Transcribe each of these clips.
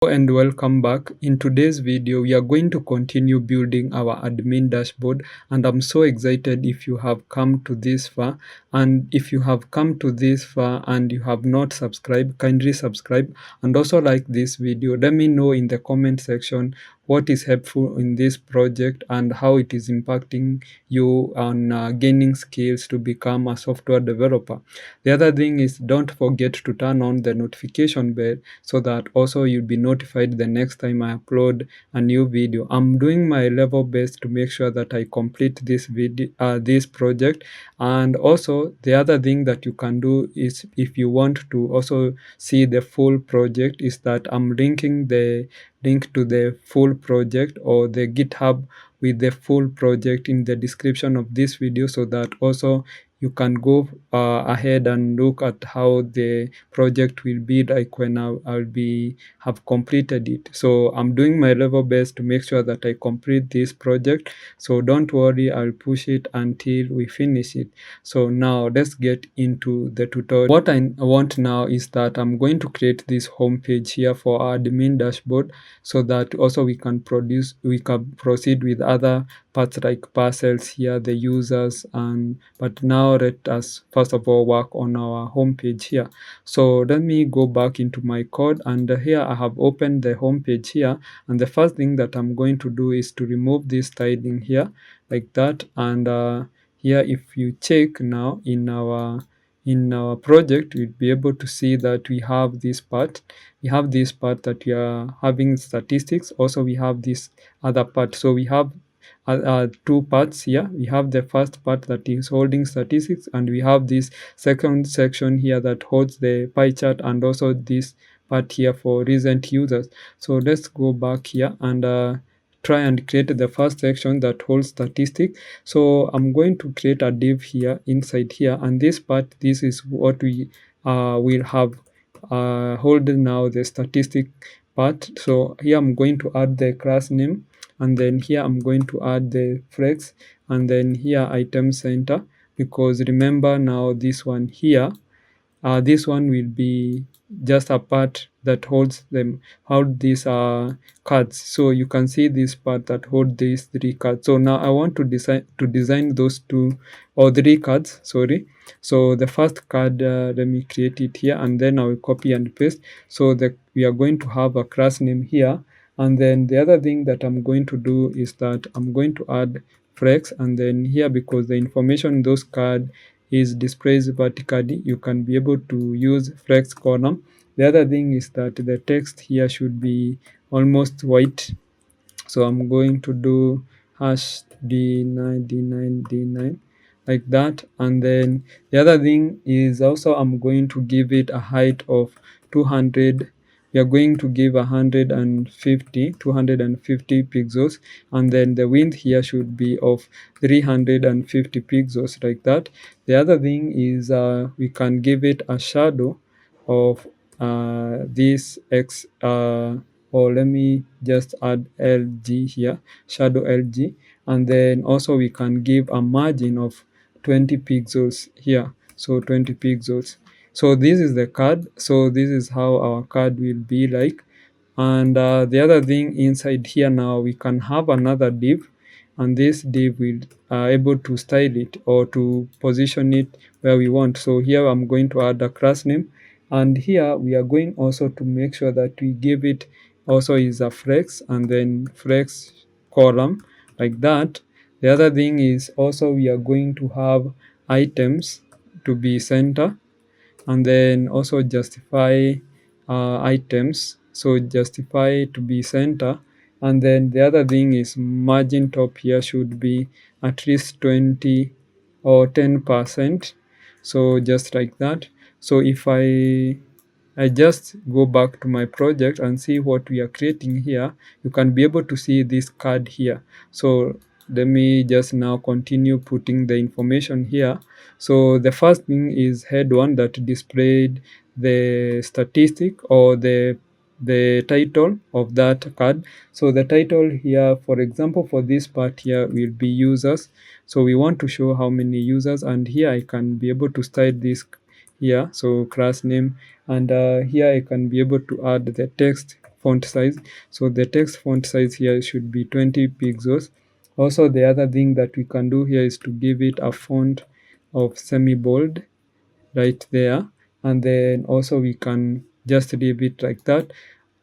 And welcome back. In today's video, we are going to continue building our admin dashboard, and I'm so excited if you have come to this far. And if you have come to this far and you have not subscribed, kindly subscribe and also like this video. Let me know in the comment section what is helpful in this project and how it is impacting you on gaining skills to become a software developer. The other thing is, don't forget to turn on the notification bell so that also you'll be notified the next time I upload a new video. I'm doing my level best to make sure that I complete this video, this project. And also the other thing that you can do is, if you want to also see the full project, is that I'm linking the link to the full project or the GitHub with the full project in the description of this video, so that also you can go ahead and look at how the project will be like when I'll have completed it. So I'm doing my level best to make sure that I complete this project. So don't worry, I'll push it until we finish it. So now let's get into the tutorial. What I want now is that I'm going to create this home page here for our admin dashboard, so that also we can proceed with other parts like parcels here, the users, but now let us first of all work on our home page here. So let me go back into my code, and here I have opened the home page here, and the first thing that I'm going to do is to remove this styling here like that. And here, if you check now in our project, you'll be able to see that we have this part that we are having statistics. Also we have this other part, so we have two parts here. We have the first part that is holding statistics, and we have this second section here that holds the pie chart, and also this part here for recent users. So let's go back here and try and create the first section that holds statistics. So I'm going to create a div here inside here, and this part, this is what we will have hold now the statistic part. So here I'm going to add the class name, and then here I'm going to add the flex, and then here item center, because remember now this one here, this one will be just a part that holds these cards. So you can see this part that hold these three cards. So now I want to design those two or three cards, sorry. So the first card, let me create it here, and then I will copy and paste, so that we are going to have a class name here. And then the other thing that I'm going to do is that I'm going to add flex, and then here, because the information in those cards is displayed vertically, you can be able to use flex column. The other thing is that the text here should be almost white, so I'm going to do hash d9 d9 d9 like that. And then the other thing is also I'm going to give it a height of 200. We are going to give 250 pixels, and then the width here should be of 350 pixels like that. The other thing is we can give it a shadow of this x or let me just add lg here, shadow lg, and then also we can give a margin of 20 pixels here, so 20 pixels. So this is the card. So this is how our card will be like. And the other thing inside here, now we can have another div, and this div will able to style it or to position it where we want. So here I'm going to add a class name, and here we are going also to make sure that we give it also is a flex, and then flex column like that. The other thing is also we are going to have items to be center, and then also justify items, so justify to be center. And then the other thing is margin top here should be at least 20 or 10%, so just like that. So if I just go back to my project and see what we are creating here, you can be able to see this card here. So let me just now continue putting the information here. So the first thing is head one that displayed the statistic or the title of that card. So the title here, for example, for this part here will be users. So we want to show how many users, and here I can be able to style this here, so class name, and here I can be able to add the text font size. So the text font size here should be 20 pixels. Also, the other thing that we can do here is to give it a font of semi-bold right there, and then also we can just leave it like that.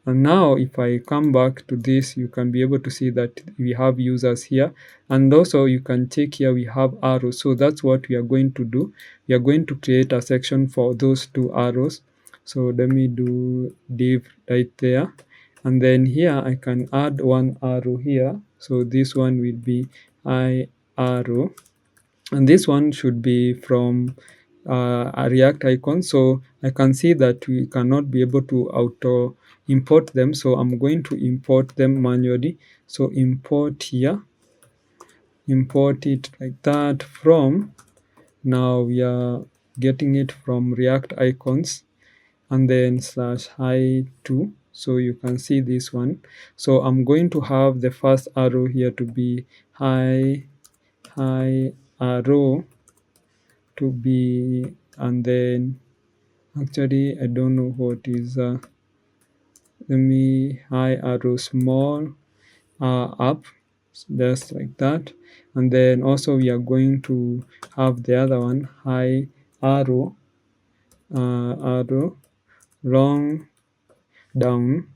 And now if I come back to this, you can be able to see that we have users here, and also you can check here we have arrows. So that's what we are going to do. We are going to create a section for those two arrows. So let me do div right there, and then here I can add one arrow here. So this one will be I arrow, and this one should be from a React icon. So I can see that we cannot be able to auto import them, so I'm going to import them manually. So import here, import it like that from, now we are getting it from React icons, and then /hi2. So you can see this one. So I'm going to have the first arrow here to be hi arrow to be, and then actually I don't know what is let me hi arrow small up, just like that. And then also we are going to have the other one hi arrow arrow long down,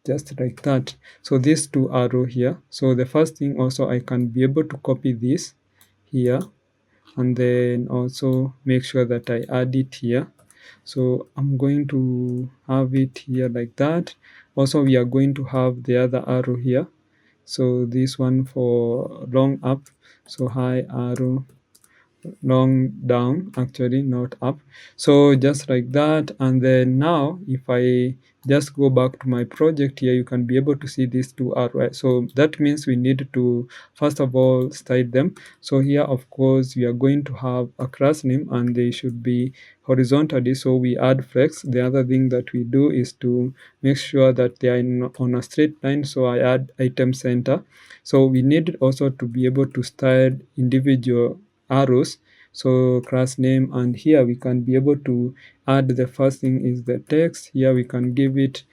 just like that. So these two arrow here. So the first thing also I can be able to copy this here, and then also make sure that I add it here. So I'm going to have it here like that. Also we are going to have the other arrow here. So this one for long up, so hi arrow long down, actually not up. So just like that. And then now if I just go back to my project here, you can be able to see these two arrows. So that means we need to first of all style them. So here of course we are going to have a class name, and they should be horizontally, so we add flex. The other thing that we do is to make sure that they are on a straight line, so I add item center. So we need also to be able to style individual arrows, so class name, and here we can be able to add the first thing is the text. Here we can give it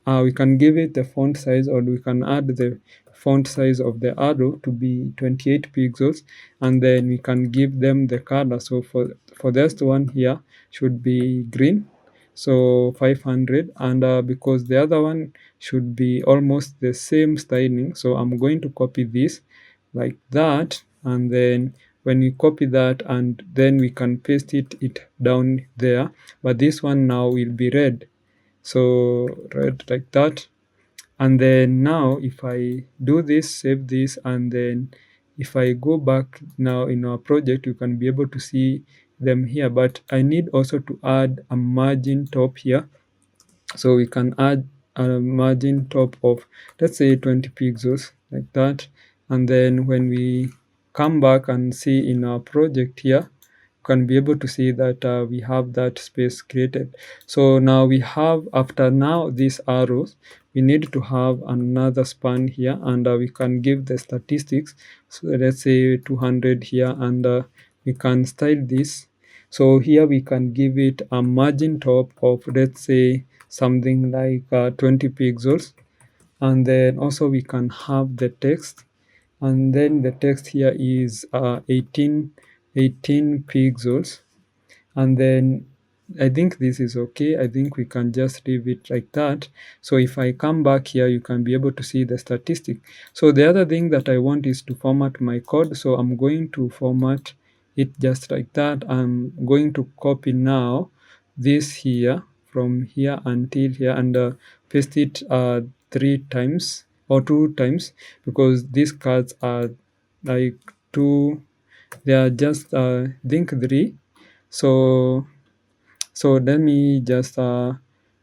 the font size, or we can add the font size of the arrow to be 28 pixels, and then we can give them the color. So for this one here should be green, so 500, and because the other one should be almost the same styling, so I'm going to copy this like that, and then when we copy that, and then we can paste it down there, but this one now will be red, so red like that. And then now if I do this, save this, and then if I go back now in our project, you can be able to see them here, but I need also to add a margin top here. So we can add a margin top of, let's say 20 pixels like that. And then when we come back and see in our project here, you can be able to see that we have that space created. So now we have, after now these arrows, we need to have another span here, and we can give the statistics. So let's say 200 here, and we can style this. So here we can give it a margin top of, let's say, something like 20 pixels, and then also we can have the text, and then the text here is 18 pixels, and then I think this is okay. I think we can just leave it like that. So if I come back here, you can be able to see the statistic. So the other thing that I want is to format my code, so I'm going to format it just like that. I'm going to copy now this here from here until here, and paste it 3 times or 2 times, because these cards are like 2, they are just think 3. So let me just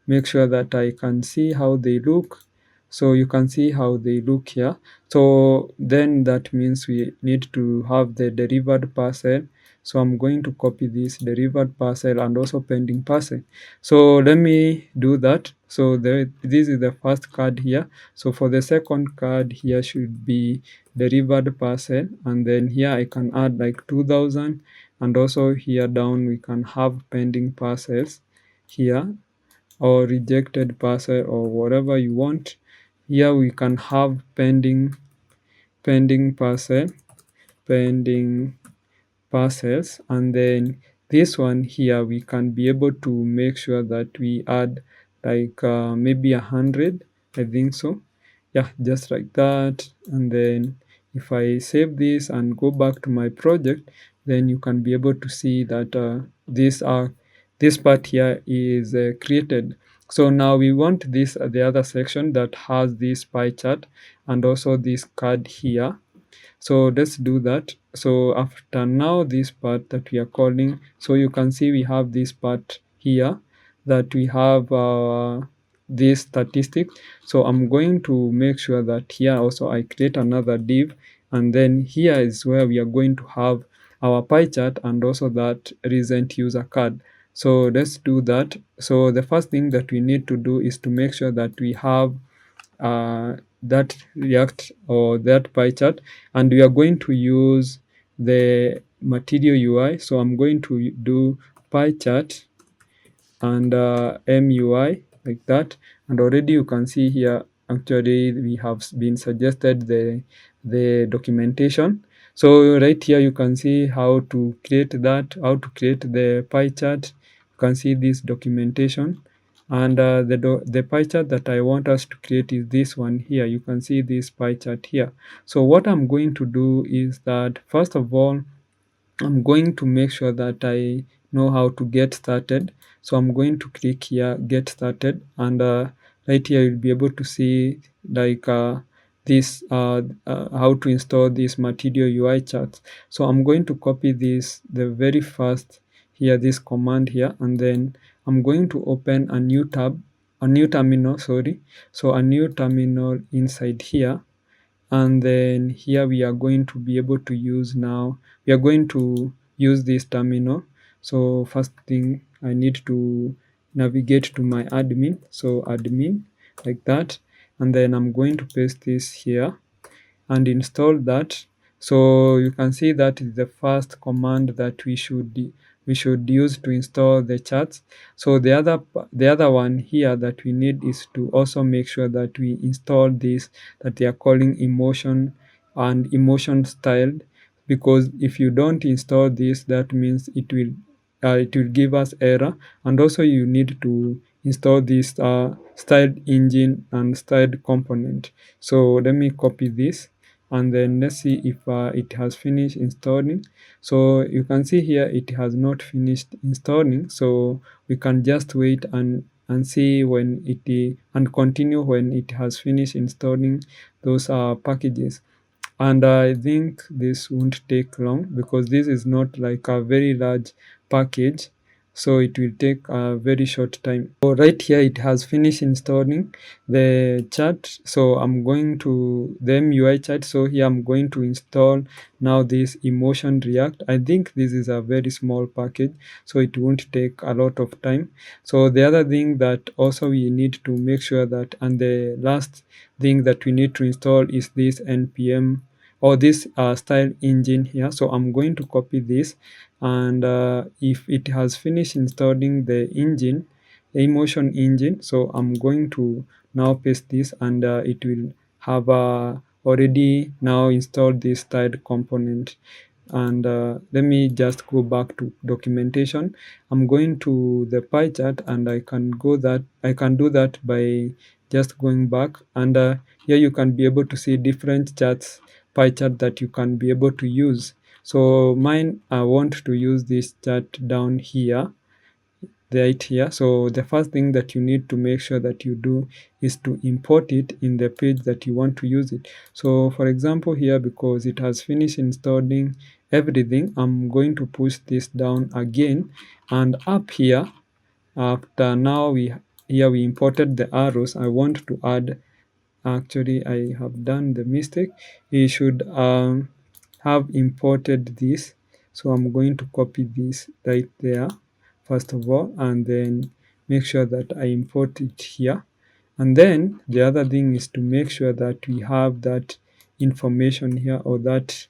make sure that I can see how they look. So you can see how they look here. So then that means we need to have the delivered parcel. So I'm going to copy this delivered parcel and also pending parcel. So let me do that. So this is the first card here. So for the second card here should be delivered parcel, and then here I can add like 2000, and also here down we can have pending parcels here. or rejected parcel or whatever you want. Here we can have pending parcel, pending parcels, and then this one here we can be able to make sure that we add like maybe 100, I think so. Yeah, just like that. And then if I save this and go back to my project, then you can be able to see that this part here is created. So now we want this the other section that has this pie chart and also this card here. So let's do that. So after now this part that we are calling, so you can see we have this part here that we have this statistic. So I'm going to make sure that here also I create another div, and then here is where we are going to have our pie chart and also that recent user card. So let's do that. So the first thing that we need to do is to make sure that we have that React or that pie chart, and we are going to use the material UI. So I'm going to do pie chart and MUI like that, and already you can see here actually we have been suggested the documentation. So right here you can see how to create the pie chart. You can see this documentation, and the pie chart that I want us to create is this one here. You can see this pie chart here. So what I'm going to do is that first of all I'm going to make sure that I know how to get started. So I'm going to click here, get started, and right here you'll be able to see like this how to install this material UI charts. So I'm going to copy this, the very first here, this command here, and then I'm going to open a new tab, a new terminal, sorry. So a new terminal inside here, and then here we are going to be able to use now, we are going to use this terminal. So first thing I need to navigate to my admin, so admin like that, and then I'm going to paste this here and install that. So you can see that is the first command that we should use to install the charts. So the other one here that we need is to also make sure that we install this that they are calling emotion and emotion styled, because if you don't install this, that means it will give us error. And also you need to install this styled engine and styled component. So let me copy this, and then let's see if it has finished installing. So you can see here it has not finished installing, so we can just wait and see when and continue when it has finished installing those packages. And I think this won't take long because this is not like a very large package, so it will take a very short time. So right here it has finished installing the chart, so I'm going to the MUI chart. So here I'm going to install now this emotion react. I think this is a very small package, so it won't take a lot of time. So the other thing that also we need to make sure that, and the last thing that we need to install is this npm or this style engine here. So I'm going to copy this, and if it has finished installing the engine, the emotion engine, so I'm going to now paste this, and it will have already now installed this styled component. And let me just go back to documentation. I'm going to the pie chart, and I can do that by just going back, and here you can be able to see different charts, pie chart that you can be able to use. So mine, I want to use this chart down here, right here. So the first thing that you need to make sure that you do is to import it in the page that you want to use it. So for example here, because it has finished installing everything, I'm going to push this down again, and up here, after now we imported the arrows, I want to add, actually I have done the mistake. You should have imported this, so I'm going to copy this right there first of all, and then make sure that I import it here. And then the other thing is to make sure that we have that information here, or that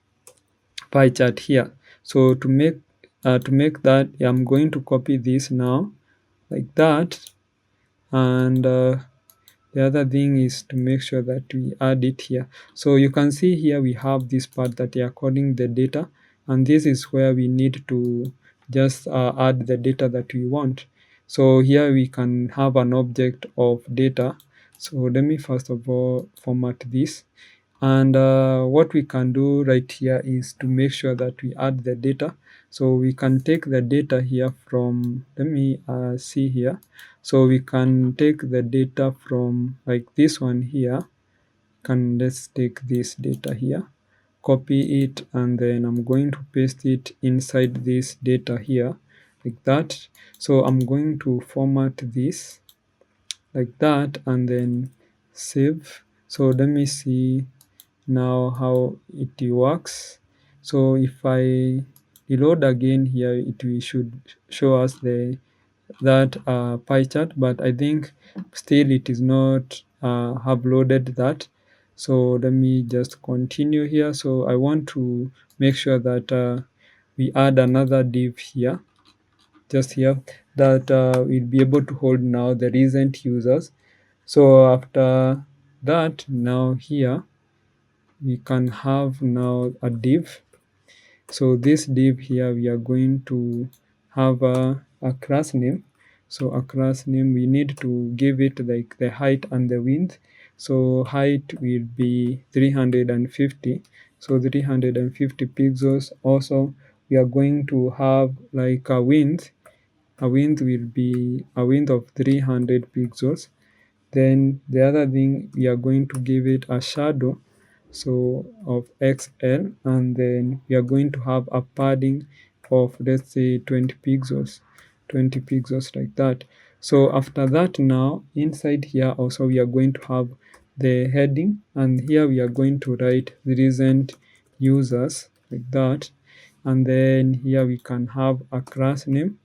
pie chart here. So to make that, I'm going to copy this now like that, and the other thing is to make sure that we add it here. So you can see here we have this part that we are calling the data, and this is where we need to just add the data that we want. So here we can have an object of data. So let me first of all format this, and what we can do right here is to make sure that we add the data. So we can take the data here from, let me see here. So we can take the data from like this one here. Let's take this data here, copy it, and then I'm going to paste it inside this data here like that. So I'm going to format this like that and then save. So let me see now how it works. So if I reload again here, it will should show us that pie chart, but I think still it is not have loaded that. So let me just continue here. So I want to make sure that we add another div here, just here, that we'll be able to hold now the recent users. So after that, now here we can have now a div. So this div here, we are going to have a class name. So a class name, we need to give it like the height and the width. So height will be 350. So 350 pixels. Also, we are going to have like a width. A width will be a width of 300 pixels. Then the other thing, we are going to give it a shadow, so of XL, and then we are going to have a padding of, let's say, 20 pixels, 20 pixels like that. So after that, now inside here also we are going to have the heading, and here we are going to write the recent users like that. And then here we can have a class name,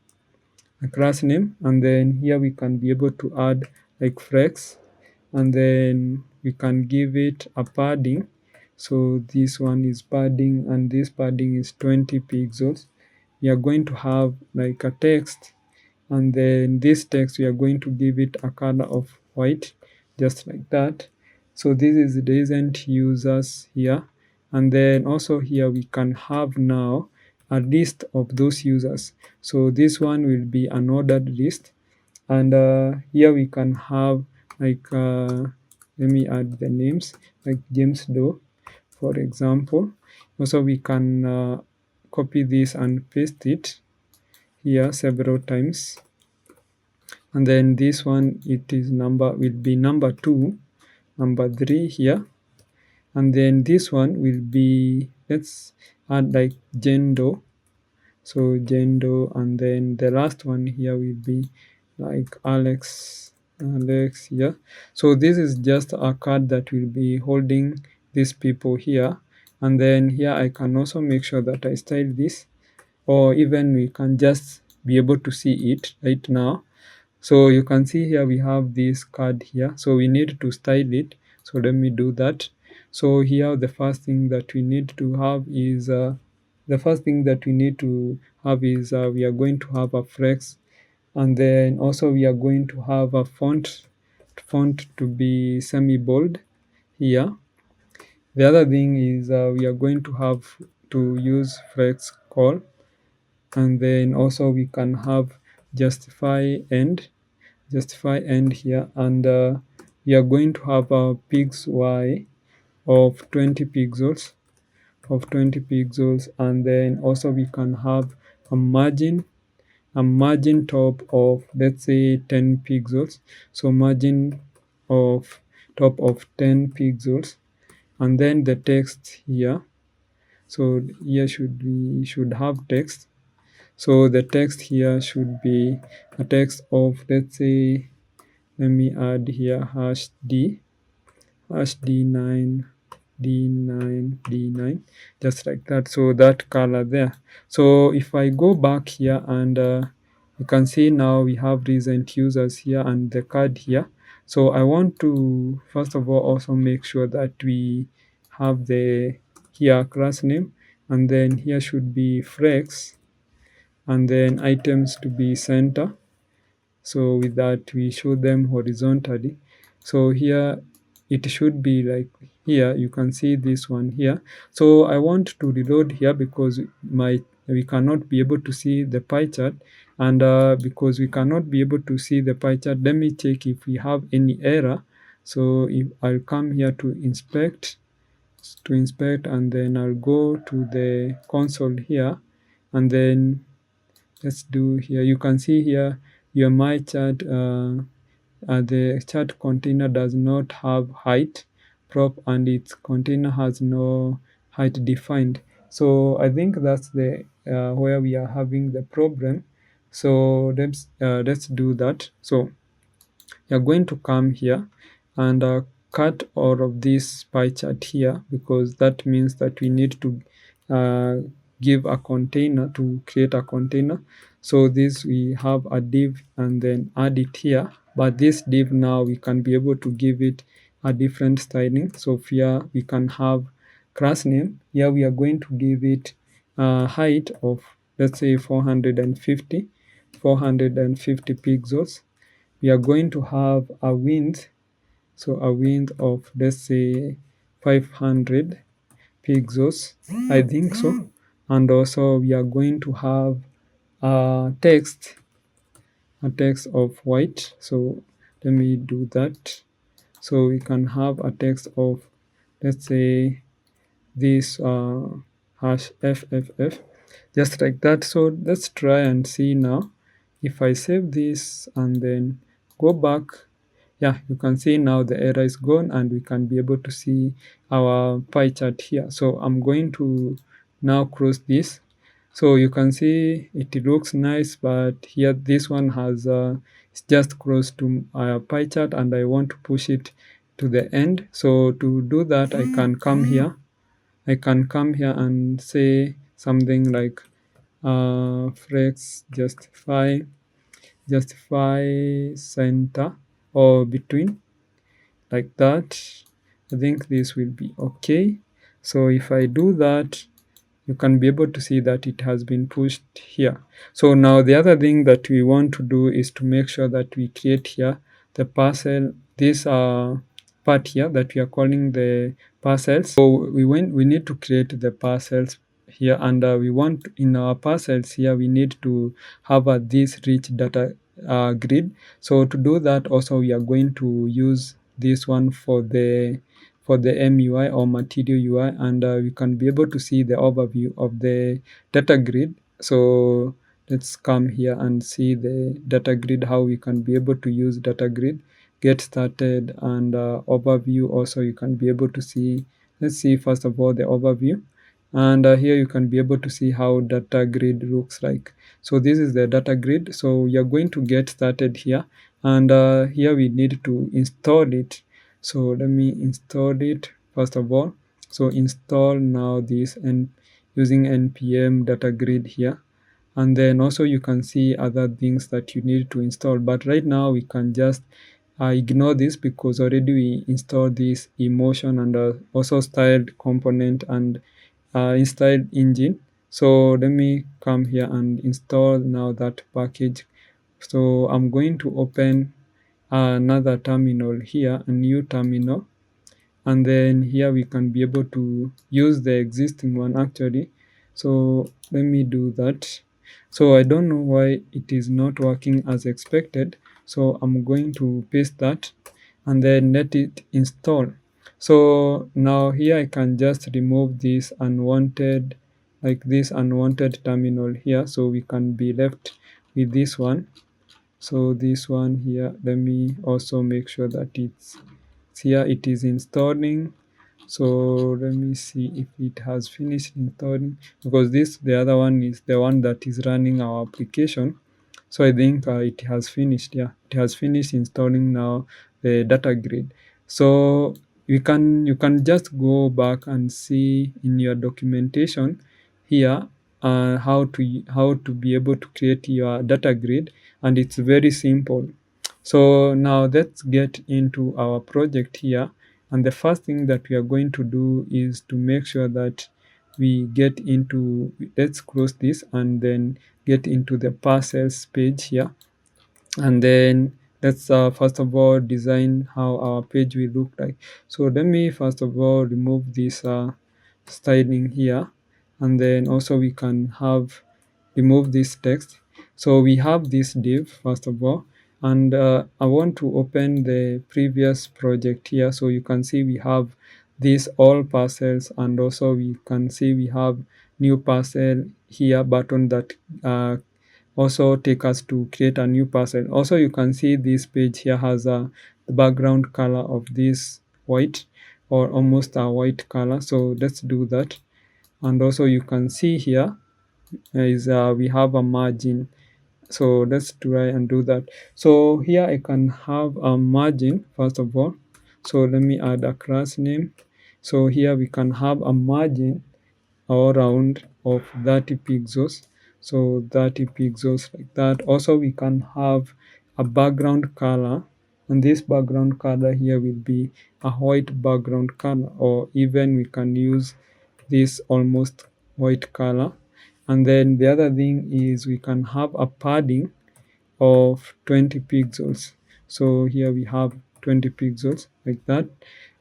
and then here we can be able to add like flex, and then we can give it a padding. So this one is padding, and this padding is 20 pixels. We are going to have like a text, and then this text we are going to give it a color of white, just like that. So this is the recent users here, and then also here we can have now a list of those users. So this one will be an ordered list, and here we can have like let me add the names like James Doe, for example. Also we can copy this and paste it here several times, and then this one, it is number will be number 2, number 3 here, and then this one will be, let's add like Jendo. So Jendo, and then the last one here will be like Alex here. So this is just a card that will be holding these people here, and then here I can also make sure that I style this, or even we can just be able to see it right now. So you can see here we have this card here, so we need to style it. So let me do that. So here the first thing that we need to have is we are going to have a flex, and then also we are going to have a font to be semi bold here. The other thing is we are going to have to use flex call, and then also we can have justify end here, and we are going to have a pix y of 20 pixels, and then also we can have a margin top of, let's say, 10 pixels. So margin of top of 10 pixels, and then the text here. So here we should have text. So the text here should be a text of, let's say, let me add here hash d9, just like that. So that color there. So if I go back here, and you can see now we have recent users here and the card here. So I want to first of all also make sure that we have the here class name, and then here should be flex, and then items to be center, So with that, we show them horizontally. So here it should be like here, you can see this one here. So I want to reload here because we cannot be able to see the pie chart, and because we cannot be able to see the pie chart, let me check if we have any error. So if I'll come here to inspect, and then I'll go to the console here, and then let's do here. You can see here your my chart, the chart container does not have height prop, and its container has no height defined. So I think that's the where we are having the problem. So let's do that. So you're going to come here and cut all of this pie chart here, because that means that we need to uh, give a container to create a container. So this, we have a div and then add it here, but this div now we can be able to give it a different styling. So here we can have class name. Here we are going to give it a height of, let's say, 450 pixels. We are going to have a width, so a width of, let's say, 500 pixels, I think so. And also we are going to have a text of white. So let me do that. So we can have a text of, let's say, this hash FFF, just like that. So let's try and see now. If I save this and then go back, yeah, you can see now the error is gone and we can be able to see our pie chart here. So I'm going to now close this. So you can see it looks nice, but here this one has it's just close to our pie chart, and I want to push it to the end. So to do that, I can come here and say something like flex justify center or between, like that. I think this will be okay. So if I do that, you can be able to see that it has been pushed here. So now the other thing that we want to do is to make sure that we create here the parcel, this part here that we are calling the parcels. So we need to create the parcels here, and we want, in our parcels here, we need to have this rich data grid. So to do that, also we are going to use this one for the MUI or material UI, and we can be able to see the overview of the data grid. So let's come here and see the data grid, how we can be able to use data grid, get started, and overview. Also you can be able to see, let's see first of all the overview, and here you can be able to see how data grid looks like. So this is the data grid. So we are going to get started here, and here we need to install it. So let me install it first of all. So install now this, and using npm data grid here, and then also you can see other things that you need to install, but right now we can just ignore this because already we installed this emotion and also styled component and installed engine. So let me come here and install now that package. So I'm going to open another terminal here, a new terminal, and then here we can be able to use the existing one actually. So let me do that. So I don't know why it is not working as expected, so I'm going to paste that and then let it install. So now here I can just remove this unwanted, like this unwanted terminal here, so we can be left with this one. So this one here, let me also make sure that it's here, it is installing. So let me see if it has finished installing, because the other one is the one that is running our application. So I think it has finished. Yeah, it has finished installing now the data grid. So you can just go back and see in your documentation here how to be able to create your data grid, and it's very simple. So now let's get into our project here, and the first thing that we are going to do is to make sure that we get into, let's close this and then get into the parcels page here. and then let's first of all design how our page will look like. So let me first of all remove this styling here, and then also we can have remove this text. So we have this div first of all, and I want to open the previous project here. So you can see we have this all parcels, and also we can see we have new parcel here button that also take us to create a new parcel. Also you can see this page here has the background color of this white, or almost a white color. So let's do that. And also you can see here is we have a margin. So let's try and do that. So here I can have a margin first of all. So let me add a class name. So here we can have a margin all around of 30 pixels. So 30 pixels like that. Also we can have a background color, and this background color here will be a white background color, or even we can use this almost white color. And then the other thing is we can have a padding of 20 pixels. So here we have 20 pixels like that.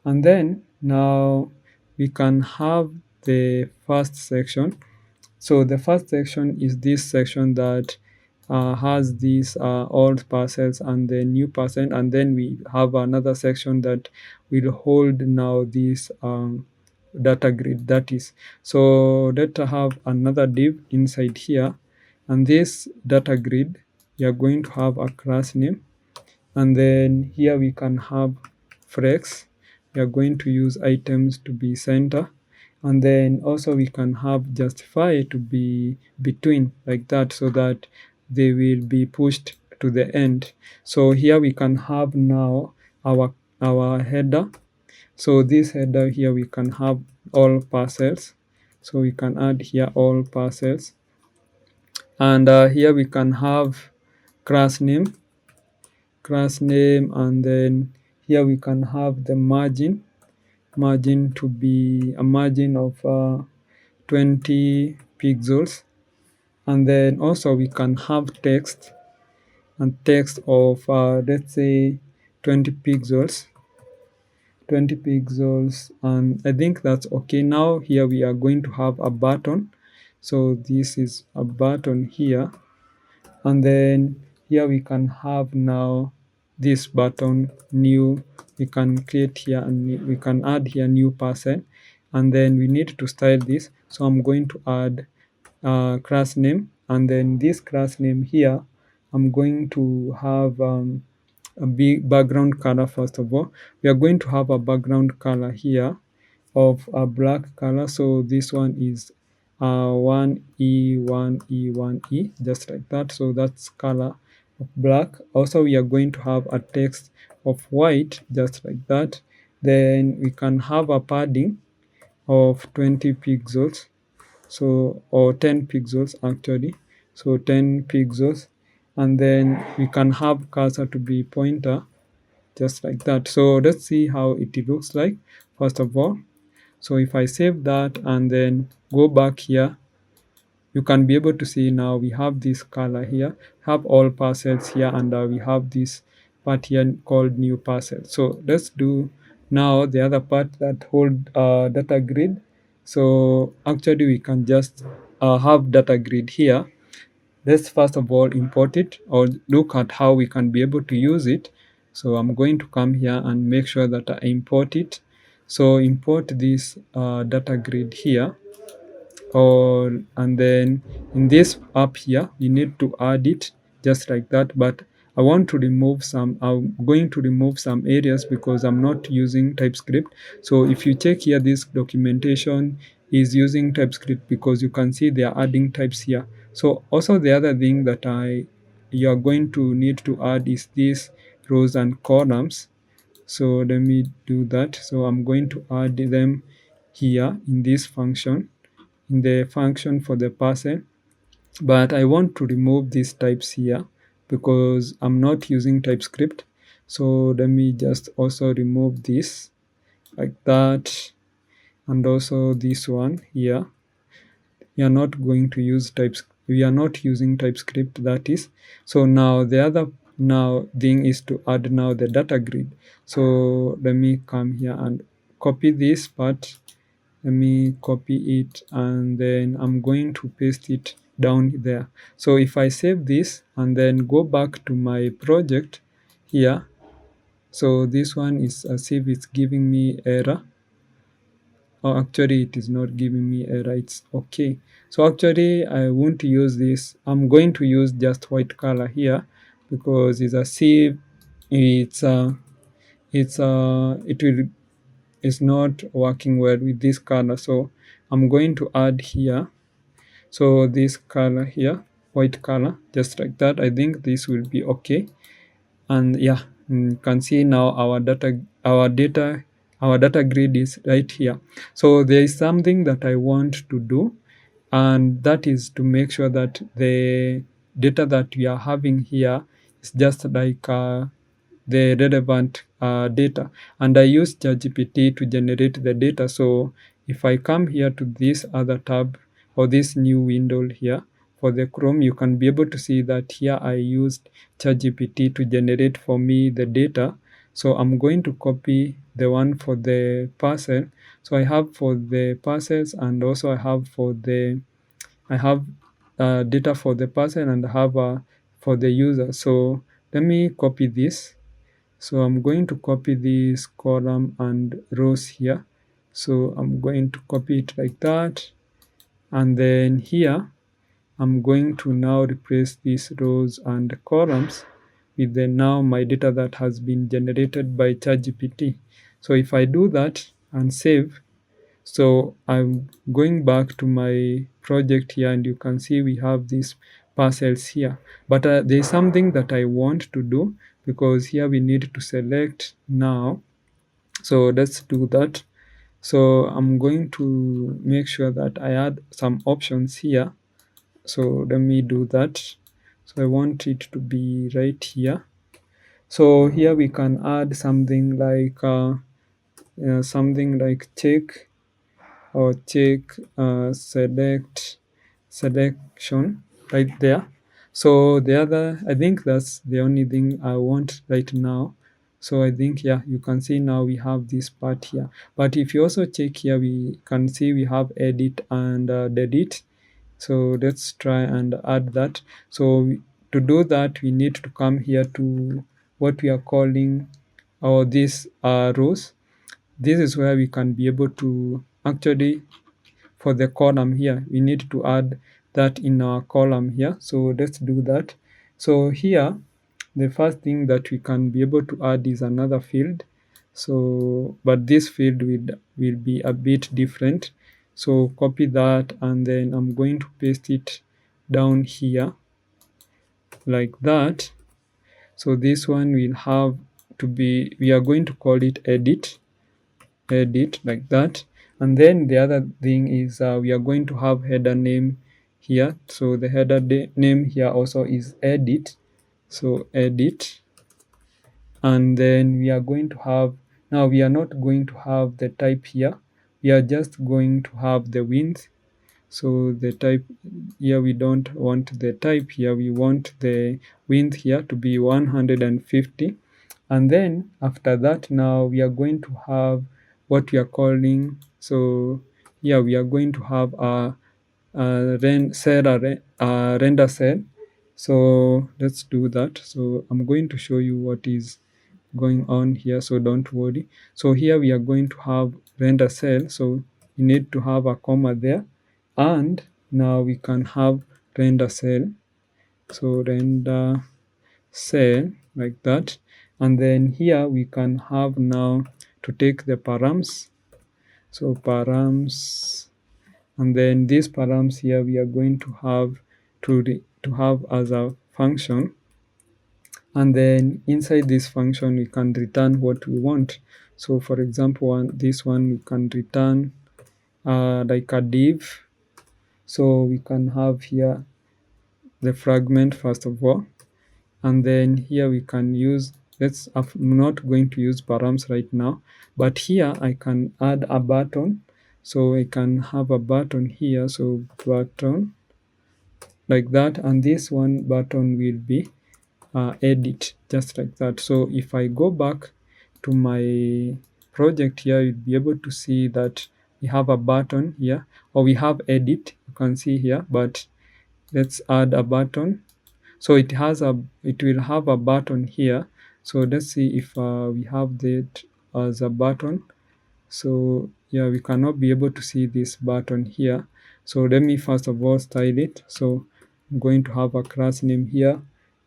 And then now we can have the first section. So the first section is this section that has these old parcels and the new parcel, and then we have another section that will hold now this data grid, that is. So let's have another div inside here, and this data grid, we are going to have a class name, and then here we can have flex. We are going to use items to be center, and then also we can have justify to be between like that, so that they will be pushed to the end. So here we can have now our header. So this header here we can have all parcels. So we can add here all parcels, and here we can have class name, and then here we can have the margin to be a margin of 20 pixels, and then also we can have text, and text of let's say 20 pixels, and I think that's okay. Now here we are going to have a button. So this is a button here, and then here we can have now this button new. We can create here, and we can add here new person, and then we need to style this. So I'm going to add class name, and then this class name here I'm going to have a big background color. First of all, we are going to have a background color here of a black color. So this one is 1E, 1E, 1E, just like that. So that's color of black. Also, we are going to have a text of white, just like that. Then we can have a padding of 20 pixels, so, or 10 pixels actually. So 10 pixels, and then we can have cursor to be pointer, just like that. So let's see how it looks like first of all. So if I save that and then go back here, you can be able to see now we have this color here, have all parcels here, and we have this part here called new parcel. So let's do now the other part that hold data grid. So actually we can just have data grid here. Let's first of all import it, or look at how we can be able to use it. So I'm going to come here and make sure that I import it. So import this data grid here, and then in this app here you need to add it just like that. But I want to remove some, I'm going to remove some areas because I'm not using TypeScript. So if you check here, this documentation is using TypeScript because you can see they are adding types here. So also the other thing that you are going to need to add is these rows and columns. So let me do that. So I'm going to add them here in this function, in the function for the parcel. But I want to remove these types here because I'm not using TypeScript. So let me just also remove this like that, and also this one here. We are not going to use types, we are not using TypeScript, that is. So now the other now thing is to add now the data grid. So let me come here and copy this part. Let me copy it, and then I'm going to paste it down there. So if I save this and then go back to my project here, so this one is as if it's giving me error. Oh, actually it is not giving me error, it's okay. So actually I won't use this. I'm going to use just white color here, because it's as if it's not working well with this color. So I'm going to add here, so this color here, white color, just like that. I think this will be okay. And yeah, you can see now our data grid is right here. So there is something that I want to do, and that is to make sure that the data that we are having here is just like the relevant data. And I use ChatGPT to generate the data. So if I come here to this other tab, or this new window here for the Chrome, you can be able to see that here I used ChatGPT to generate for me the data. So I'm going to copy the one for the parcel. So I have for the parcels, and also I have data for the parcel, and I have for the user. So let me copy this. So I'm going to copy this column and rows here. So I'm going to copy it like that. And then here, I'm going to now replace these rows and columns with the now my data that has been generated by ChatGPT. So if I do that and save, so I'm going back to my project here, and you can see we have these parcels here. But there's something that I want to do, because here we need to select now. So let's do that. So I'm going to make sure that I add some options here. So let me do that. So I want it to be right here. So here we can add something like check, or check selection right there. So the other, I think that's the only thing I want right now. So I think, yeah, you can see now we have this part here. But if you also check here, we can see we have edit and delete. So let's try and add that. So to do that, we need to come here to what we are calling these rows. This is where we can be able to actually, for the column here, we need to add that in our column here. So let's do that. So here, the first thing that we can be able to add is another field. So, but this field will be a bit different. So copy that, and then I'm going to paste it down here like that. So this one will have to be, we are going to call it edit like that. And then the other thing is we are going to have header name here. So the header name here also is edit. So edit. And then we are going to have, now we are not going to have the type here. We are just going to have the width. So the type here, we don't want the type here. We want the width here to be 150. And then after that, now we are going to have what we are calling, so here we are going to have a render cell. So let's do that. So I'm going to show you what is going on here, so don't worry. So here we are going to have render cell. So you need to have a comma there, and now we can have render cell. So render cell like that. And then here we can have now to take the params. So params, and then these params here we are going to have to have as a function. And then inside this function we can return what we want. So for example, this one we can return like a div. So we can have here the fragment first of all, and then here we can use, I'm not going to use params right now, but here I can add a button. So I can have a button here, so button like that, and this one button will be edit just like that. So if I go back to my project here, you'll be able to see that we have a button here, or we have edit, you can see here, but let's add a button. So it will have a button here. So let's see if we have that as a button. So yeah, we cannot be able to see this button here. So let me first of all style it. So I'm going to have a class name here,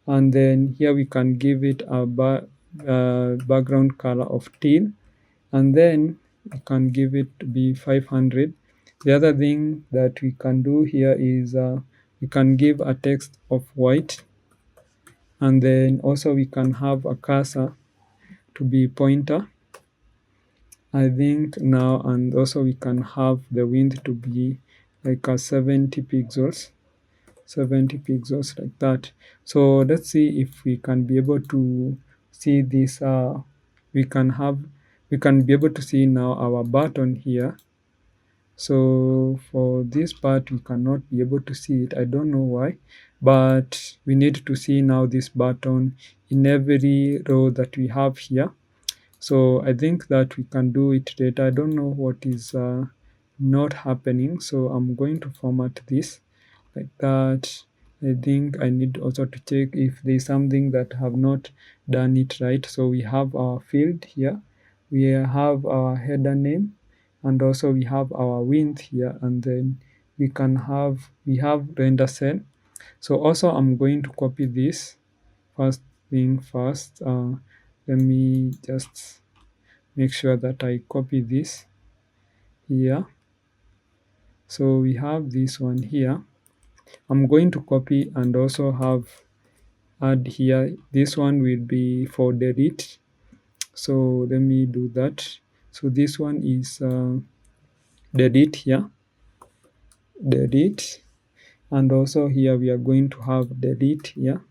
and then here we can give it a background color of teal, and then we can give it to be 500. The other thing that we can do here is we can give a text of white, and then also we can have a cursor to be pointer, I think now, and also we can have the width to be like a 70 pixels like that. So let's see if we can be able to see this. We can be able to see now our button here. So for this part we cannot be able to see it, I don't know why, but we need to see now this button in every row that we have here. So I think that we can do it later. I don't know what is not happening, so I'm going to format this like that. I think I need also to check if there's something that have not done it right. So we have our field here, we have our header name, and also we have our width here, and then we have render cell. So also I'm going to copy this first thing first. Let me just make sure that I copy this here. So we have this one here. I'm going to copy and also add here. This one will be for delete. So let me do that. So this one is delete here, delete, and also here we are going to have delete here.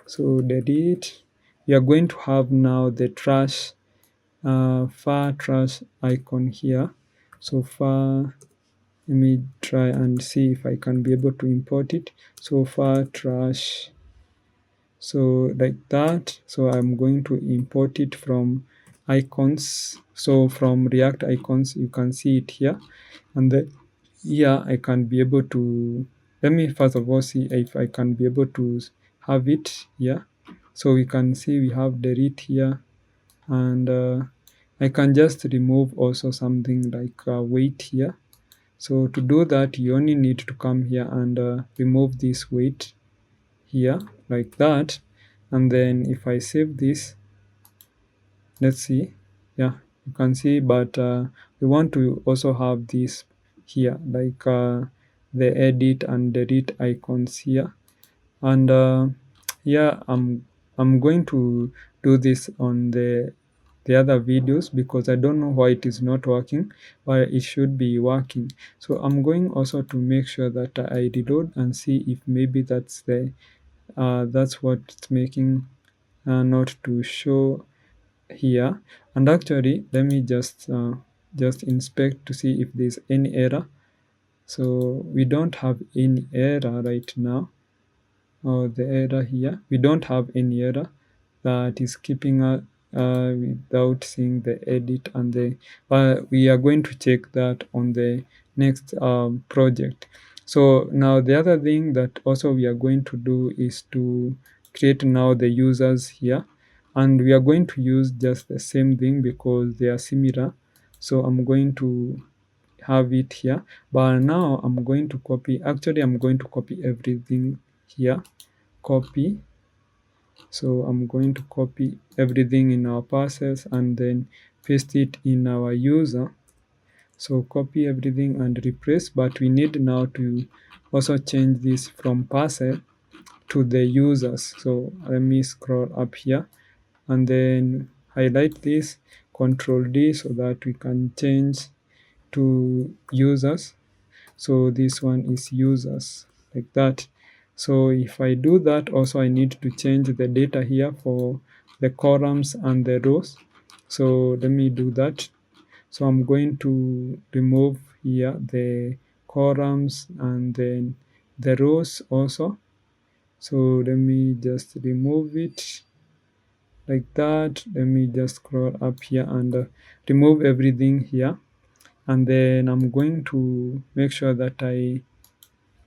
So delete, we are going to have now the trash far trash icon here. So far, let me try and see if I can be able to import it. So far trash, so like that. So I'm going to import it from icons. So from React icons, you can see it here, and then here I can be able to, let me first of all see if I can be able to have it here. So we can see we have delete here, and I can just remove also something like weight here. So to do that, you only need to come here and remove this weight here like that. And then if I save this, let's see, yeah, you can see, but we want to also have this here, like the edit and delete icons here. And yeah, I'm going to do this on the other videos, because I don't know why it is not working, but it should be working. So I'm going also to make sure that I reload and see if maybe that's what's making not to show here. And actually, let me just inspect to see if there's any error. So we don't have any error right now, or the error here, we don't have any error that is keeping us without seeing the edit and the we are going to check that on the next project. So now the other thing that also we are going to do is to create now the users here, and we are going to use just the same thing because they are similar. So I'm going to have it here, but now I'm going to copy, actually I'm going to copy everything here, copy. So I'm going to copy everything in our parcels and then paste it in our user. So copy everything and replace, but we need now to also change this from parcel to the users. So let me scroll up here and then highlight this, Control D, so that we can change to users. So this one is users like that. So if I do that, also I need to change the data here for the columns and the rows. So let me do that. So I'm going to remove here the columns and then the rows also. So let me just remove it like that. Let me just scroll up here and remove everything here, and then I'm going to make sure that I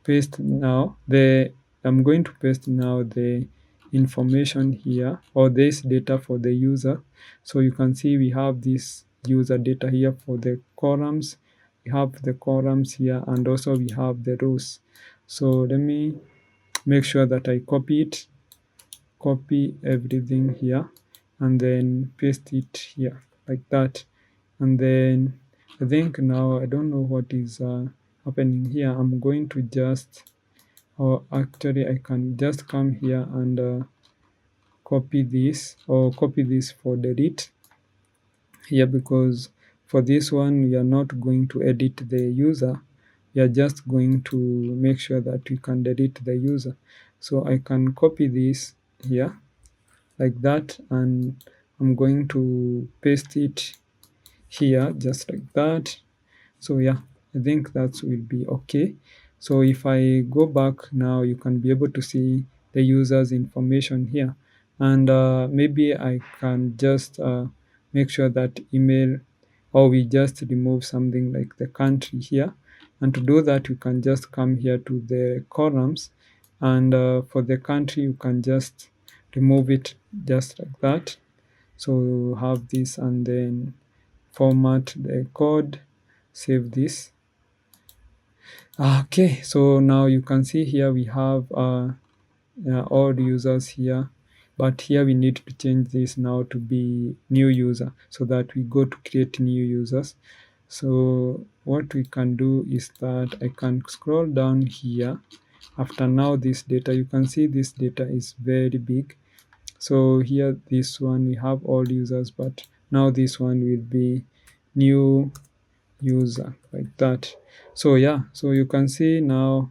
paste now the I'm going to paste now the information here, or this data for the user. So you can see we have this user data here for the columns. We have the columns here, and also we have the rows. So let me make sure that I copy everything here and then paste it here like that. And then I think now I don't know what is happening here. I'm going to just, or actually I can just come here and copy this, or copy this for delete here, because for this one we are not going to edit the user. We are just going to make sure that we can delete the user. So I can copy this here like that, and I'm going to paste it here just like that. So yeah, I think that will be okay. So if I go back now, you can be able to see the user's information here, and maybe I can just make sure that email, or we just remove something like the country here. And to do that, you can just come here to the columns, and for the country you can just remove it just like that. So you have this, and then format the code, save this. Okay, so now you can see here we have all the users here, but here we need to change this now to be new user, so that we go to create new users. So what we can do is that I can scroll down here. After now this data, you can see this data is very big. So here, this one we have all users, but now this one will be new user like that. So yeah, so you can see now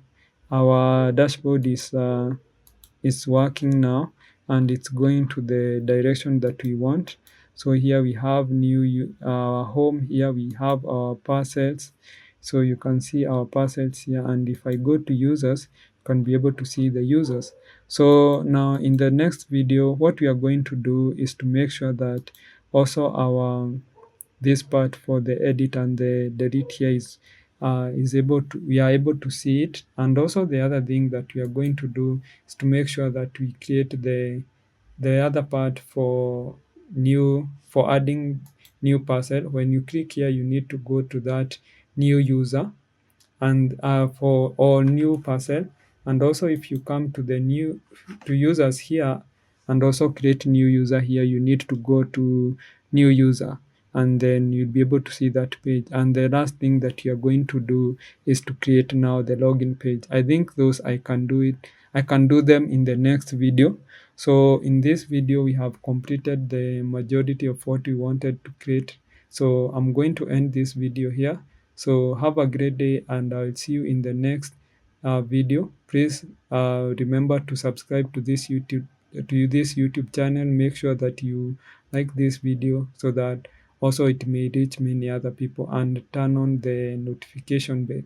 our dashboard is working now, and it's going to the direction that we want. So here we have home. Here we have our parcels. So you can see our parcels here, and if I go to users, you can be able to see the users. So now in the next video, what we are going to do is to make sure that also our this part for the edit and the delete here is able to, we are able to see it. And also the other thing that we are going to do is to make sure that we create the other part for adding new parcel. When you click here, you need to go to that new user, and for all new parcel. And also if you come to the new to users here and also create new user here, you need to go to new user, and then you'll be able to see that page. And the last thing that you're going to do is to create now the login page. I think those I can do them in the next video. So in this video we have completed the majority of what we wanted to create. So I'm going to end this video here. So have a great day, and I'll see you in the next video. Please remember to subscribe to this YouTube channel. Make sure that you like this video, so that also it may reach many other people, and turn on the notification bell.